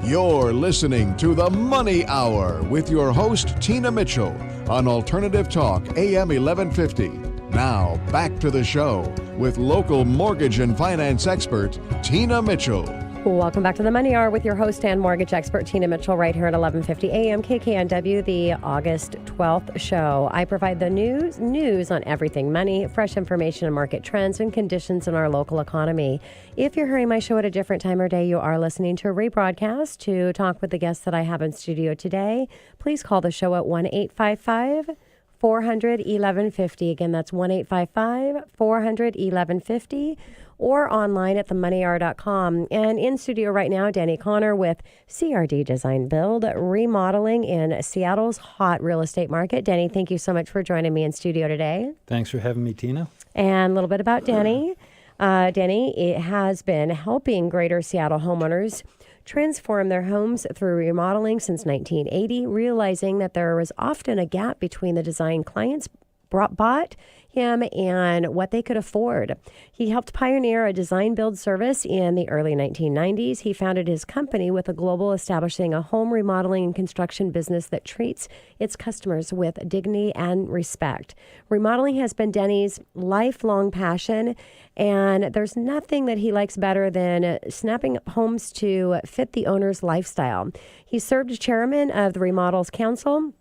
You're listening to The Money Hour with your host, Tina Mitchell, on Alternative Talk, AM 1150. Now, back to the show with local mortgage and finance expert, Tina Mitchell. Welcome back to The Money Hour with your host and mortgage expert, Tina Mitchell, right here at 1150 AM KKNW, the August 12th show. I provide the news on everything money, fresh information on market trends and conditions in our local economy. If you're hearing my show at a different time or day, you are listening to a rebroadcast. To talk with the guests that I have in studio today, please call the show at 1-855-400-1150. Again, that's 1-855-400-1150. Or online at themoneyhour.com. And in studio right now, Denny Conner with CRD Design Build, remodeling in Seattle's hot real estate market. Denny, thank you so much for joining me in studio today. Thanks for having me, Tina. And a little bit about Denny. Denny, it has been helping greater Seattle homeowners transform their homes through remodeling since 1980, realizing that there was often a gap between the design clients bought him and what they could afford. He helped pioneer a design build service in the early 1990s. He founded his company with a global establishing a home remodeling and construction business that treats its customers with dignity and respect. Remodeling has been Denny's lifelong passion, and there's nothing that he likes better than snapping up homes to fit the owner's lifestyle. He served as chairman of the Remodels Council,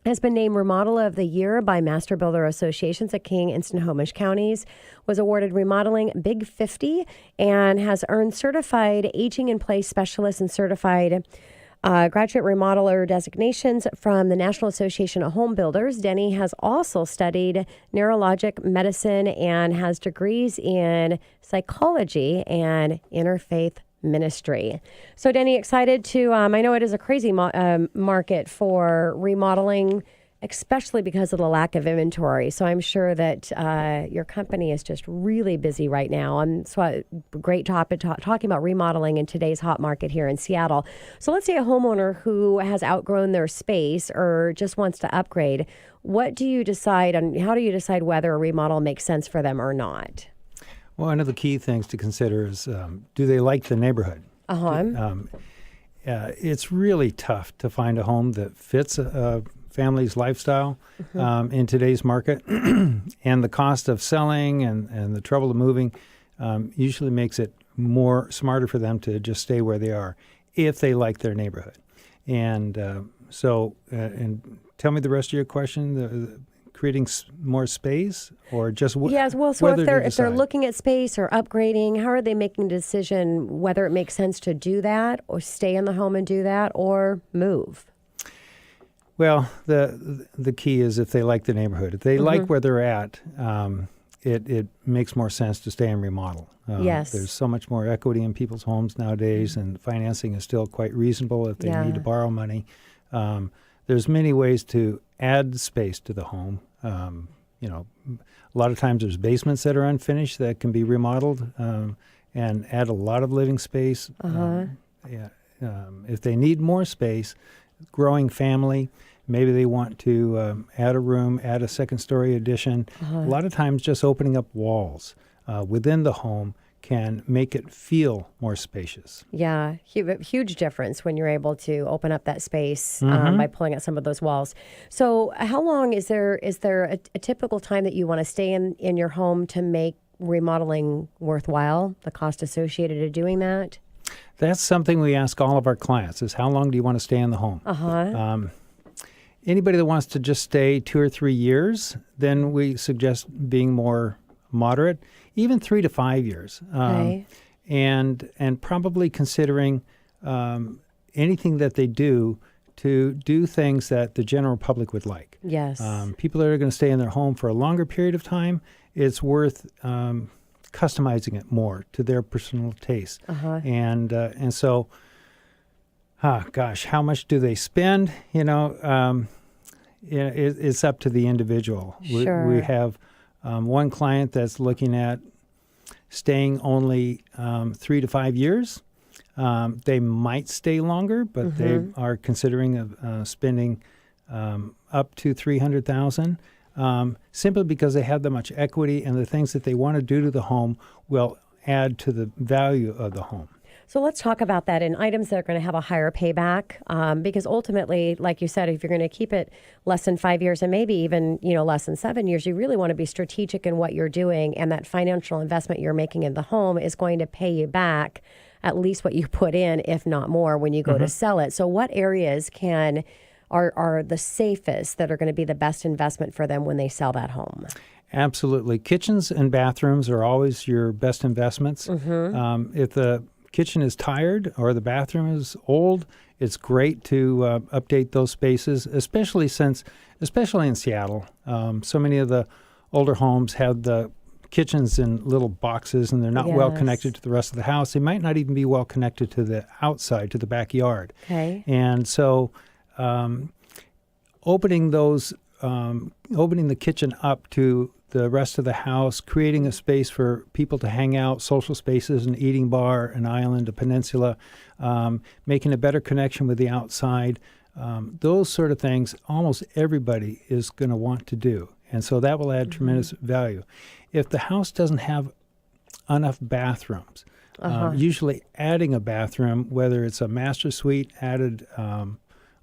has been named Remodel of the Year by Master Builder Associations at King and Snohomish counties, was awarded Remodeling Big 50, and has earned certified aging in place specialist and certified graduate remodeler designations from the National Association of Home Builders. Denny has also studied neurologic medicine and has degrees in psychology and interfaith ministry. So, Denny, excited to, I know it is a crazy market for remodeling, especially because of the lack of inventory. So I'm sure that your company is just really busy right now. So great topic, talking about remodeling in today's hot market here in Seattle. So let's say a homeowner who has outgrown their space or just wants to upgrade. What do you decide on? How do you decide whether a remodel makes sense for them or not? Well, one of the key things to consider is, do they like the neighborhood? It's really tough to find a home that fits a family's lifestyle in today's market. And the cost of selling and the trouble of moving usually makes it smarter for them to just stay where they are if they like their neighborhood. And and tell me the rest of your question. Creating more space, or just yes. Well, so if they're looking at space or upgrading, how are they making a decision whether it makes sense to do that, or stay in the home and do that, or move? Well, the key is if they like the neighborhood. If they like where they're at, it makes more sense to stay and remodel. Yes. There's so much more equity in people's homes nowadays, and financing is still quite reasonable if they need to borrow money. There's many ways to add space to the home. A lot of times there's basements that are unfinished that can be remodeled and add a lot of living space. If they need more space, growing family, maybe they want to add a room, add a second-story addition. A lot of times just opening up walls within the home can make it feel more spacious. Yeah, huge difference when you're able to open up that space by pulling out some of those walls. So how long is there a typical time that you want to stay in your home to make remodeling worthwhile, the cost associated to doing that? That's something we ask all of our clients is how long do you want to stay in the home? Anybody that wants to just stay 2 or 3 years, then we suggest being more moderate, even 3 to 5 years, and probably considering anything that they do to do things that the general public would like. Yes. People that are going to stay in their home for a longer period of time, it's worth customizing it more to their personal taste. And so, gosh, how much do they spend? It's up to the individual. Sure. We have one client that's looking at staying only 3 to 5 years. They might stay longer, but they are considering spending up to $300,000 simply because they have that much equity, and the things that they want to do to the home will add to the value of the home. So let's talk about that in items that are going to have a higher payback, because ultimately, like you said, if you're going to keep it less than 5 years and maybe even less than 7 years, you really want to be strategic in what you're doing, and that financial investment you're making in the home is going to pay you back at least what you put in, if not more, when you go to sell it. So what areas are the safest that are going to be the best investment for them when they sell that home? Absolutely. Kitchens and bathrooms are always your best investments. If the kitchen is tired or the bathroom is old, it's great to update those spaces, especially in Seattle. So many of the older homes have the kitchens in little boxes, and they're not well connected to the rest of the house. They might not even be well connected to the outside, to the backyard. Okay. And so opening the kitchen up to the rest of the house, creating a space for people to hang out, social spaces, an eating bar, an island, a peninsula, making a better connection with the outside, those sort of things almost everybody is going to want to do. And so that will add tremendous value. If the house doesn't have enough bathrooms, usually adding a bathroom, whether it's a master suite added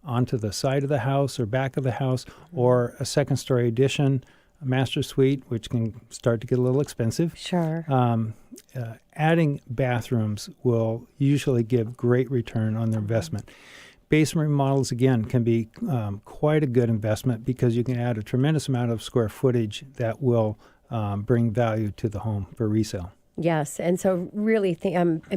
onto the side of the house or back of the house, or a second-story addition, a master suite, which can start to get a little expensive. Sure. Adding bathrooms will usually give great return on their investment. Basement remodels, again, can be quite a good investment because you can add a tremendous amount of square footage that will bring value to the home for resale. Yes. And so really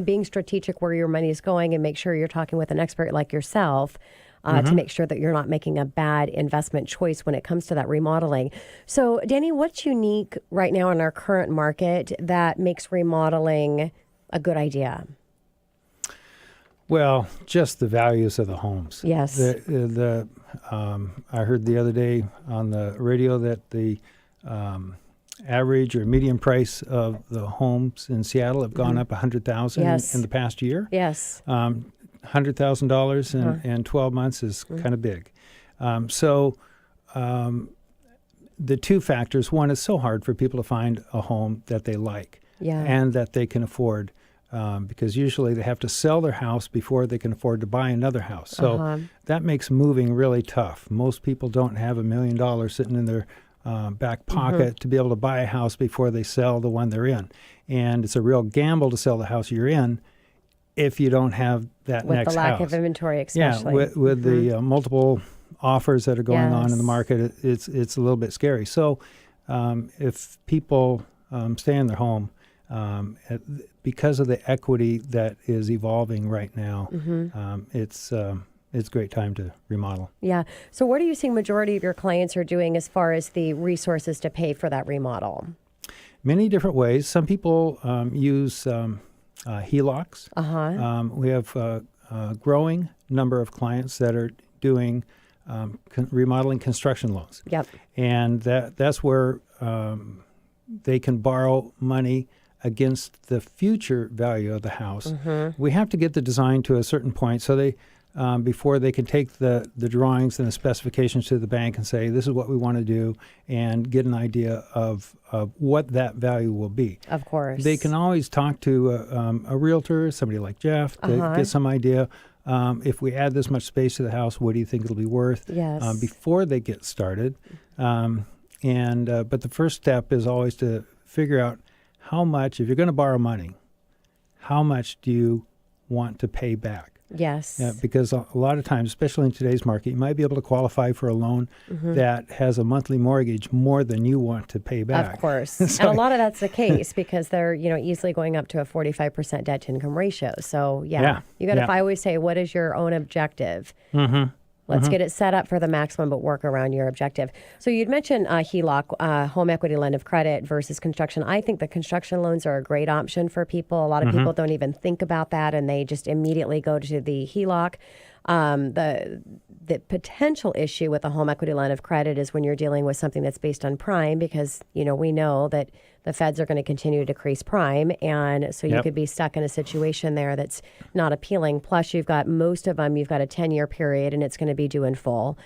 being strategic where your money is going, and make sure you're talking with an expert like yourself to make sure that you're not making a bad investment choice when it comes to that remodeling. So, Denny, what's unique right now in our current market that makes remodeling a good idea? Well, just the values of the homes. Yes. I heard the other day on the radio that the average or median price of the homes in Seattle have gone up $100,000 in the past year. Yes. $100,000 in 12 months is kind of big. So the two factors: one, it's so hard for people to find a home that they like and that they can afford. Because usually they have to sell their house before they can afford to buy another house. So that makes moving really tough. Most people don't have $1 million sitting in their back pocket to be able to buy a house before they sell the one they're in. And it's a real gamble to sell the house you're in if you don't have that with next house. With the lack of inventory, especially. Yeah, with the multiple offers that are going on in the market, it's a little bit scary. So if people stay in their home, because of the equity that is evolving right now, it's a great time to remodel. Yeah. So what are you seeing majority of your clients are doing as far as the resources to pay for that remodel? Many different ways. Some people use HELOCs. We have a growing number of clients that are doing remodeling construction loans. Yep. And that's where they can borrow money against the future value of the house. We have to get the design to a certain point so they before they can take the drawings and the specifications to the bank and say, this is what we want to do, and get an idea of what that value will be. Of course. They can always talk to a realtor, somebody like Jeff, to get some idea. If we add this much space to the house, what do you think it'll be worth? Yes. Before they get started. But the first step is always to figure out how much, if you're going to borrow money, how much do you want to pay back? Yes. Yeah, because a lot of times, especially in today's market, you might be able to qualify for a loan that has a monthly mortgage more than you want to pay back. Of course. And a lot of that's the case because they're, easily going up to a 45% debt to income ratio. So, you got to, I always say, what is your own objective? Let's get it set up for the maximum, but work around your objective. So you'd mentioned HELOC, home equity line of credit versus construction. I think the construction loans are a great option for people. A lot of people don't even think about that, and they just immediately go to the HELOC. The potential issue with a home equity line of credit is when you're dealing with something that's based on prime, because we know that the feds are going to continue to decrease prime, and so you could be stuck in a situation there that's not appealing. Plus, you've got most of them, you've got a 10-year period, and it's going to be due in full.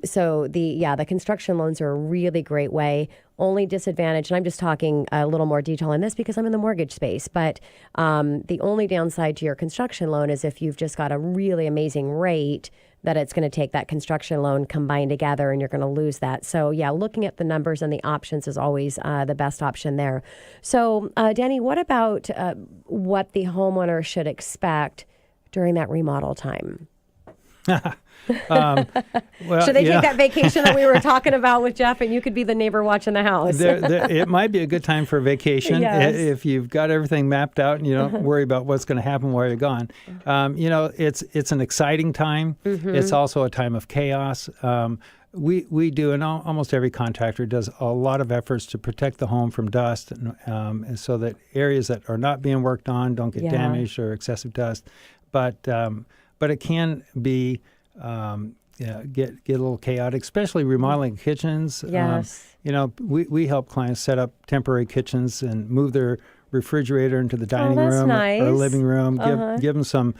So the construction loans are a really great way. Only disadvantage, and I'm just talking a little more detail on this because I'm in the mortgage space, but the only downside to your construction loan is if you've just got a really amazing rate, that it's going to take that construction loan combined together and you're going to lose that. So yeah, looking at the numbers and the options is always the best option there. So Denny, what about what the homeowner should expect during that remodel time? Well, should they take that vacation that we were talking about with Jeff, and you could be the neighbor watching the house? It might be a good time for a vacation Yes. if you've got everything mapped out and you don't worry about what's going to happen while you're gone. It's an exciting time. It's also a time of chaos. We do, and almost every contractor does a lot of efforts to protect the home from dust, and so that areas that are not being worked on don't get damaged or excessive dust. But it can be get a little chaotic, especially remodeling kitchens. Yes. We help clients set up temporary kitchens and move their refrigerator into the dining room nice. or living room. Give them some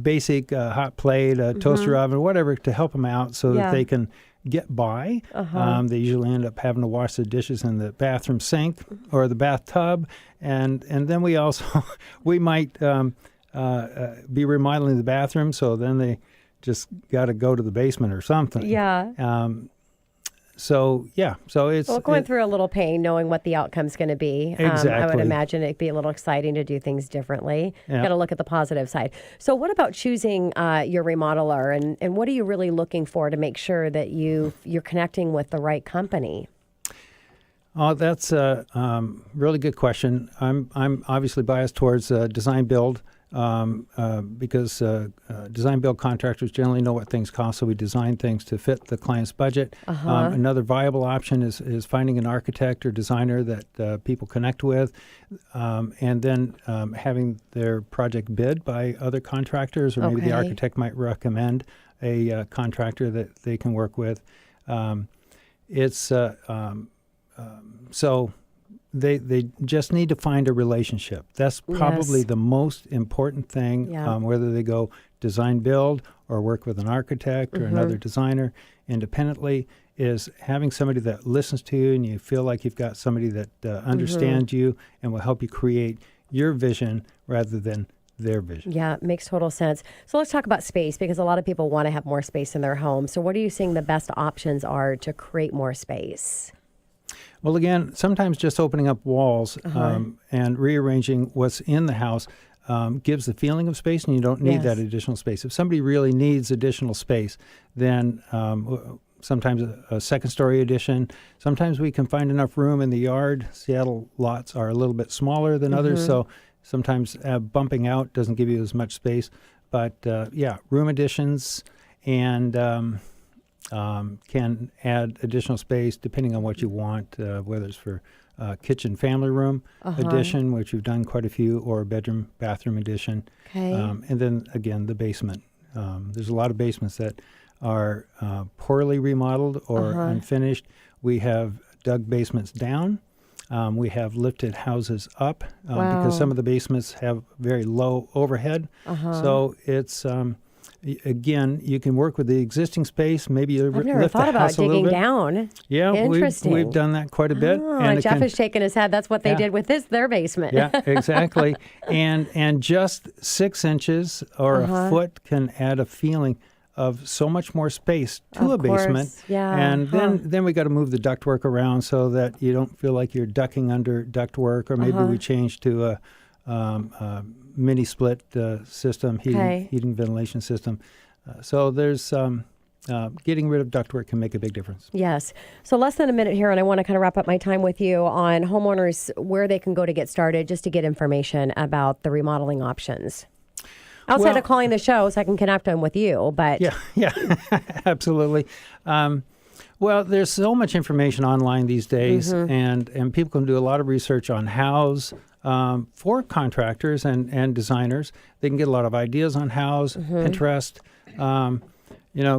basic hot plate, toaster oven, whatever, to help them out so that they can get by. They usually end up having to wash the dishes in the bathroom sink or the bathtub, and then we might be remodeling the bathroom, so then they just got to go to the basement or something. Yeah. So it's going through a little pain, knowing what the outcome's going to be. Exactly. I would imagine it'd be a little exciting to do things differently. Got to look at the positive side. So what about choosing your remodeler, and what are you really looking for to make sure that you're connecting with the right company? Oh, that's a really good question. I'm obviously biased towards design build. Because design build contractors generally know what things cost, so we design things to fit the client's budget. Another viable option is finding an architect or designer that people connect with, and then having their project bid by other contractors, or maybe the architect might recommend a contractor that they can work with. So they just need to find a relationship. That's probably the most important thing, whether they go design build or work with an architect or another designer independently, is having somebody that listens to you and you feel like you've got somebody that understands you and will help you create your vision rather than their vision. Yeah, it makes total sense. So let's talk about space, because a lot of people want to have more space in their home. So what are you seeing the best options are to create more space? Well, again, sometimes just opening up walls and rearranging what's in the house gives the feeling of space, and you don't need that additional space. If somebody really needs additional space, then sometimes a second-story addition. Sometimes we can find enough room in the yard. Seattle lots are a little bit smaller than others, so sometimes bumping out doesn't give you as much space. But, room additions and can add additional space depending on what you want, whether it's for kitchen family room addition, which we've done quite a few, or a bedroom bathroom addition. And then again, the basement. There's a lot of basements that are poorly remodeled or unfinished. We have dug basements down. We have lifted houses up because some of the basements have very low overhead. So it's again, you can work with the existing space. Maybe you I've never lift thought the about house a little digging bit. down. Yeah, Interesting. we've done that quite a bit. And Jeff is shaking his head. That's what they did with their basement. Yeah, exactly. And just 6 inches or a foot can add a feeling of so much more space to a basement. Yeah. And then we got to move the ductwork around so that you don't feel like you're ducking under ductwork, or maybe we change to a mini split system, heating ventilation system. So there's getting rid of ductwork can make a big difference. Yes. So less than a minute here, and I want to kind of wrap up my time with you on homeowners, where they can go to get started, just to get information about the remodeling options. Outside of calling the show, so I can connect them with you, but... Yeah, absolutely. Well, there's so much information online these days, and people can do a lot of research on hows for contractors and designers. They can get a lot of ideas on hows, Pinterest.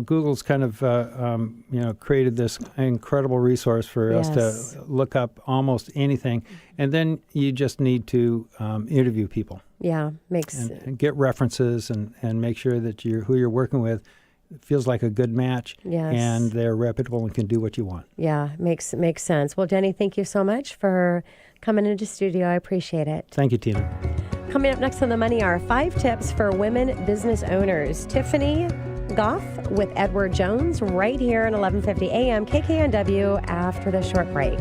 Google's kind of, created this incredible resource for us to look up almost anything. And then you just need to interview people. Yeah, and get references and make sure that who you're working with feels like a good match, Yes. and they're reputable and can do what you want. Yeah, makes sense. Well, Denny, thank you so much for coming into studio. I appreciate it. Thank you, Tina. Coming up next on The Money Hour, 5 tips for women business owners. Tiffany Goff with Edward Jones right here at 1150 a.m. KKNW after the short break.